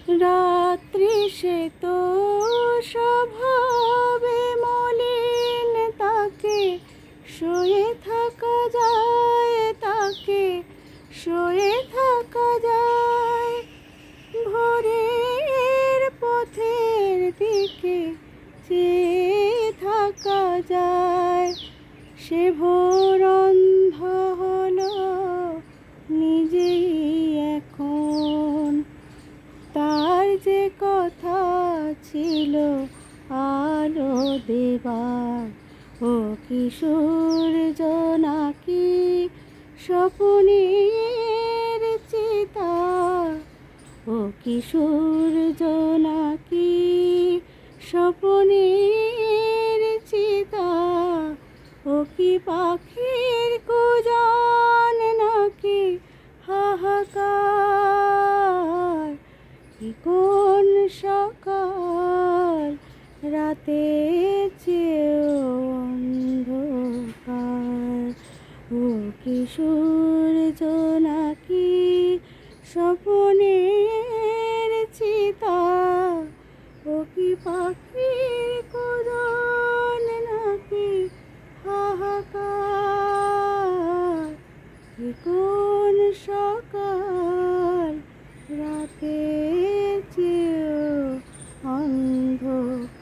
রাত্রি সে তো স্বভাবে মলিন, তাকে শুয়ে থাকা যায়, তাকে শুয়ে থাকা যায়। ভোরের পথের দিকে চেয়ে থাকা যায়। সে ভোর অন্ধ হলো নিজেই এখন, তার যে কথা ছিল আলো দেবার। ও কিশোর জোনাকি স্বপ্নের চিতা, ও কিশোর জোনাকি স্বপ্নের চিতা। ও কি পাখির কুজন নাকি হাহাকার, কি কোন সকাল রাতে চেয়েও অন্ধকার। ও কিশোর জোনাকি স্বপ্নের চিতা, ও কি পাখির কুজন নাকি হাহাকার, কি কোন সকাল রাতে চেয়েও অন্ধকার।